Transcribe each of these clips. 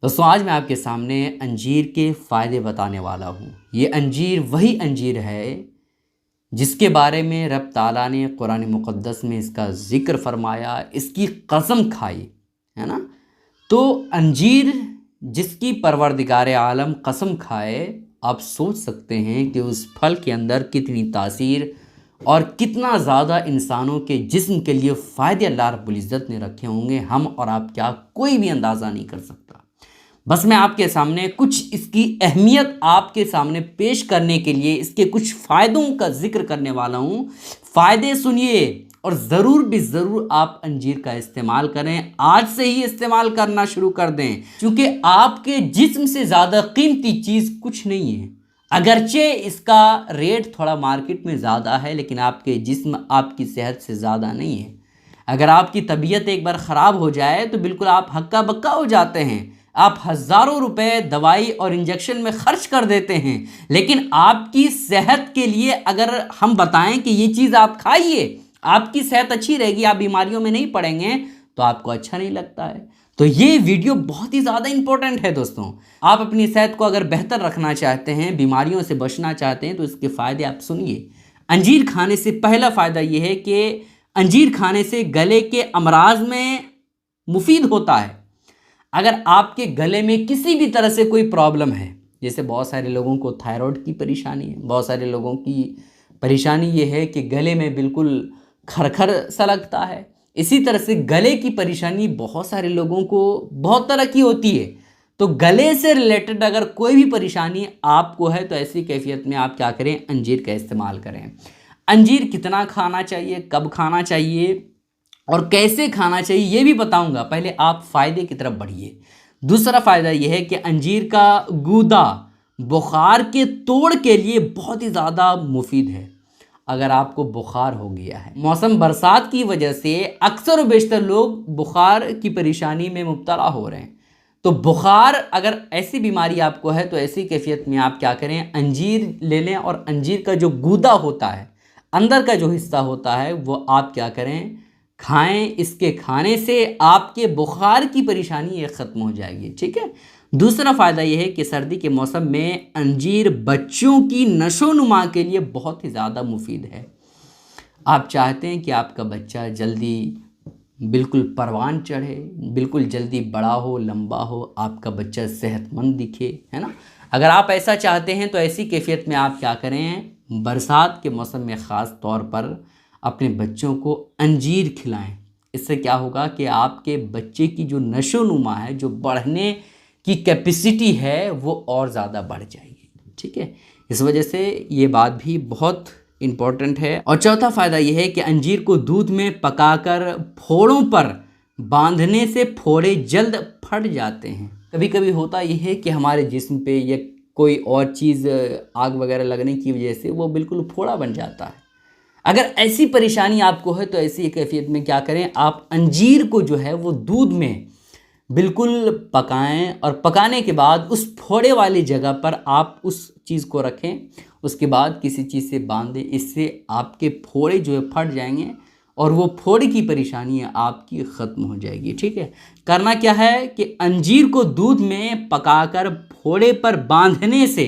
दोस्तों आज मैं आपके सामने अंजीर के फ़ायदे बताने वाला हूँ। ये अंजीर वही अंजीर है जिसके बारे में रब ताला ने कुरान मुक़द्दस में इसका ज़िक्र फरमाया, इसकी कसम खाई, है ना। तो अंजीर जिसकी परवरदिगार आलम कसम खाए, आप सोच सकते हैं कि उस फल के अंदर कितनी तासीर और कितना ज़्यादा इंसानों के जिस्म के लिए फ़ायदे अल्लाह रब्बुल इज़्ज़त ने रखे होंगे। हम और आप क्या कोई भी अंदाज़ा नहीं कर सकता। बस मैं आपके सामने कुछ इसकी अहमियत आपके सामने पेश करने के लिए इसके कुछ फ़ायदों का ज़िक्र करने वाला हूँ। फ़ायदे सुनिए और ज़रूर भी ज़रूर आप अंजीर का इस्तेमाल करें। आज से ही इस्तेमाल करना शुरू कर दें, क्योंकि आपके जिस्म से ज़्यादा कीमती चीज़ कुछ नहीं है। अगरचे इसका रेट थोड़ा मार्केट में ज़्यादा है, लेकिन आपके जिस्म आपकी सेहत से ज़्यादा नहीं है। अगर आपकी तबीयत एक बार ख़राब हो जाए तो बिल्कुल आप हक्का बक्का हो जाते हैं। आप हज़ारों रुपए दवाई और इंजेक्शन में खर्च कर देते हैं, लेकिन आपकी सेहत के लिए अगर हम बताएं कि ये चीज़ आप खाइए, आपकी सेहत अच्छी रहेगी, आप बीमारियों में नहीं पड़ेंगे, तो आपको अच्छा नहीं लगता है। तो ये वीडियो बहुत ही ज़्यादा इंपॉर्टेंट है दोस्तों। आप अपनी सेहत को अगर बेहतर रखना चाहते हैं, बीमारियों से बचना चाहते हैं, तो इसके फ़ायदे आप सुनिए। अंजीर खाने से पहला फ़ायदा ये है कि अंजीर खाने से गले के अमराज में मुफीद होता है। अगर आपके गले में किसी भी तरह से कोई प्रॉब्लम है, जैसे बहुत सारे लोगों को थायराइड की परेशानी है, बहुत सारे लोगों की परेशानी ये है कि गले में बिल्कुल खरखर सा लगता है। इसी तरह से गले की परेशानी बहुत सारे लोगों को बहुत तरह की होती है। तो गले से रिलेटेड अगर कोई भी परेशानी आपको है, तो ऐसी कैफियत में आप क्या करें, अंजीर का इस्तेमाल करें। अंजीर कितना खाना चाहिए, कब खाना चाहिए और कैसे खाना चाहिए, ये भी बताऊंगा। पहले आप फ़ायदे की तरफ बढ़िए। दूसरा फ़ायदा ये है कि अंजीर का गूदा बुखार के तोड़ के लिए बहुत ही ज़्यादा मुफीद है। अगर आपको बुखार हो गया है, मौसम बरसात की वजह से अक्सर व बेशतर लोग बुखार की परेशानी में मुब्तला हो रहे हैं। तो बुखार अगर ऐसी बीमारी आपको है, तो ऐसी कैफियत में आप क्या करें, अंजीर ले लें और अंजीर का जो गूदा होता है, अंदर का जो हिस्सा होता है, वो आप क्या करें, खाएं। इसके खाने से आपके बुखार की परेशानी ये ख़त्म हो जाएगी। ठीक है। दूसरा फ़ायदा यह है कि सर्दी के मौसम में अंजीर बच्चों की नशोनुमा के लिए बहुत ही ज़्यादा मुफीद है। आप चाहते हैं कि आपका बच्चा जल्दी बिल्कुल परवान चढ़े, बिल्कुल जल्दी बड़ा हो, लंबा हो, आपका बच्चा सेहतमंद दिखे, है ना। अगर आप ऐसा चाहते हैं, तो ऐसी कैफियत में आप क्या करें, बरसात के मौसम में ख़ास तौर पर अपने बच्चों को अंजीर खिलाएं। इससे क्या होगा कि आपके बच्चे की जो नशोनुमा है, जो बढ़ने की कैपेसिटी है, वो और ज़्यादा बढ़ जाएगी। ठीक है। इस वजह से ये बात भी बहुत इम्पॉर्टेंट है। और चौथा फ़ायदा यह है कि अंजीर को दूध में पकाकर फोड़ों पर बांधने से फोड़े जल्द फट जाते हैं। कभी कभी होता यह है कि हमारे जिस्म पे या कोई और चीज़ आग वगैरह लगने की वजह से वो बिल्कुल फोड़ा बन जाता है। अगर ऐसी परेशानी आपको है, तो ऐसी कैफियत में क्या करें, आप अंजीर को जो है वो दूध में बिल्कुल पकाएं और पकाने के बाद उस फोड़े वाली जगह पर आप उस चीज़ को रखें। उसके बाद किसी चीज़ से बांध दें। इससे आपके फोड़े जो है फट जाएंगे और वो फोड़े की परेशानी आपकी ख़त्म हो जाएगी। ठीक है। करना क्या है कि अंजीर को दूध में पकाकर फोड़े पर बांधने से,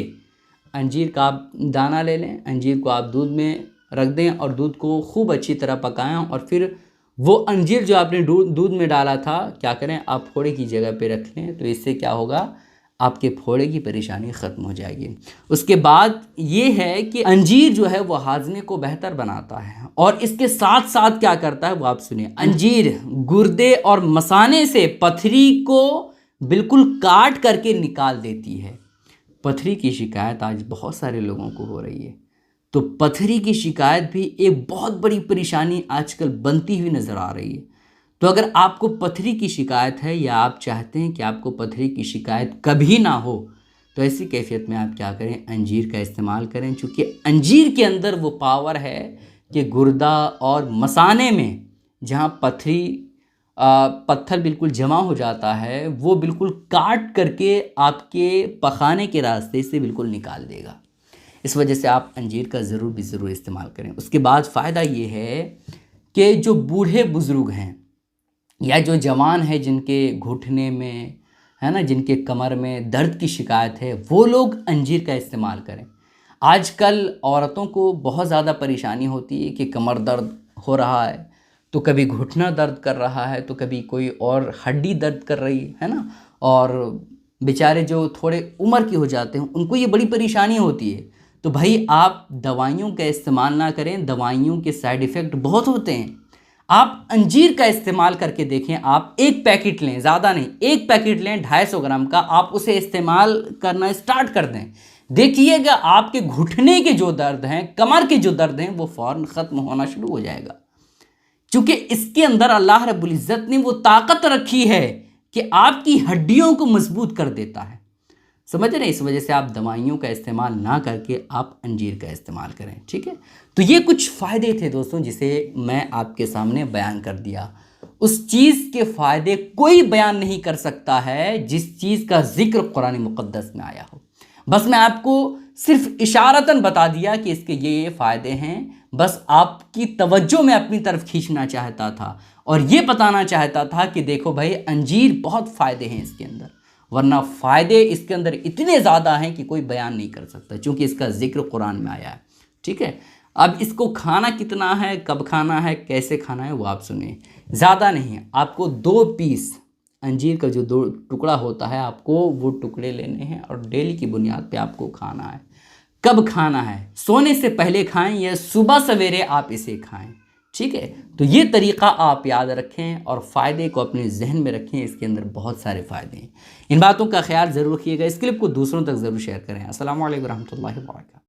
अंजीर का आप दाना ले लें, अंजीर को आप दूध में रख दें और दूध को खूब अच्छी तरह पकाएं और फिर वो अंजीर जो आपने दूध में डाला था, क्या करें, आप फोड़े की जगह पे रख लें। तो इससे क्या होगा, आपके फोड़े की परेशानी ख़त्म हो जाएगी। उसके बाद ये है कि अंजीर जो है वो हाजमे को बेहतर बनाता है और इसके साथ साथ क्या करता है वो आप सुनिए। अंजीर गुर्दे और मसाने से पथरी को बिल्कुल काट करके निकाल देती है। पथरी की शिकायत आज बहुत सारे लोगों को हो रही है। तो पथरी की शिकायत भी एक बहुत बड़ी परेशानी आजकल बनती हुई नज़र आ रही है। तो अगर आपको पथरी की शिकायत है या आप चाहते हैं कि आपको पथरी की शिकायत कभी ना हो, तो ऐसी कैफियत में आप क्या करें, अंजीर का इस्तेमाल करें। चूँकि अंजीर के अंदर वो पावर है कि गुर्दा और मसाने में जहाँ पथरी पत्थर बिल्कुल जमा हो जाता है, वो बिल्कुल काट करके आपके पखाने के रास्ते से बिल्कुल निकाल देगा। इस वजह से आप अंजीर का ज़रूर भी ज़रूर इस्तेमाल करें। उसके बाद फ़ायदा ये है कि जो बूढ़े बुज़ुर्ग हैं या जो जवान हैं, जिनके घुटने में है ना, जिनके कमर में दर्द की शिकायत है, वो लोग अंजीर का इस्तेमाल करें। आजकल औरतों को बहुत ज़्यादा परेशानी होती है कि कमर दर्द हो रहा है, तो कभी घुटना दर्द कर रहा है, तो कभी कोई और हड्डी दर्द कर रही है ना। और बेचारे जो थोड़े उम्र के हो जाते हैं उनको ये बड़ी परेशानी होती है। तो भाई आप दवाइयों का इस्तेमाल ना करें, दवाइयों के साइड इफ़ेक्ट बहुत होते हैं। आप अंजीर का इस्तेमाल करके देखें। आप एक पैकेट लें, ज़्यादा नहीं, एक पैकेट लें 250 ग्राम का, आप उसे इस्तेमाल करना स्टार्ट कर दें। देखिएगा आपके घुटने के जो दर्द हैं, कमर के जो दर्द हैं, वो फ़ौरन ख़त्म होना शुरू हो जाएगा। क्योंकि इसके अंदर अल्लाह रब्बुल इज़्ज़त ने वो ताकत रखी है कि आपकी हड्डियों को मजबूत कर देता है। समझ रहे हैं? इस वजह से आप दवाइयों का इस्तेमाल ना करके आप अंजीर का इस्तेमाल करें, ठीक है। तो ये कुछ फ़ायदे थे दोस्तों, जिसे मैं आपके सामने बयान कर दिया। उस चीज़ के फ़ायदे कोई बयान नहीं कर सकता है जिस चीज़ का ज़िक्र कुरान मुक़द्दस में आया हो। बस मैं आपको सिर्फ इशारतन बता दिया कि इसके ये फ़ायदे हैं। बस आपकी तवज्जो मैं अपनी तरफ खींचना चाहता था और ये बताना चाहता था कि देखो भाई, अंजीर बहुत फ़ायदे हैं इसके अंदर, वरना फ़ायदे इसके अंदर इतने ज़्यादा हैं कि कोई बयान नहीं कर सकता, क्योंकि इसका ज़िक्र कुरान में आया है, ठीक है। अब इसको खाना कितना है, कब खाना है, कैसे खाना है, वो आप सुनिए। ज़्यादा नहीं है, आपको 2 पीस अंजीर का जो 2 टुकड़ा होता है, आपको वो टुकड़े लेने हैं और डेली की बुनियाद पे आपको खाना है। कब खाना है? सोने से पहले खाएं या सुबह सवेरे आप इसे खाएं, ठीक है। तो ये तरीक़ा आप याद रखें और फ़ायदे को अपने जहन में रखें। इसके अंदर बहुत सारे फ़ायदे हैं। इन बातों का ख्याल ज़रूर रखिएगा। इस क्लिप को दूसरों तक ज़रूर शेयर करें। अस्सलामु अलैकुम रहमतुल्लाहि व बरकातहू।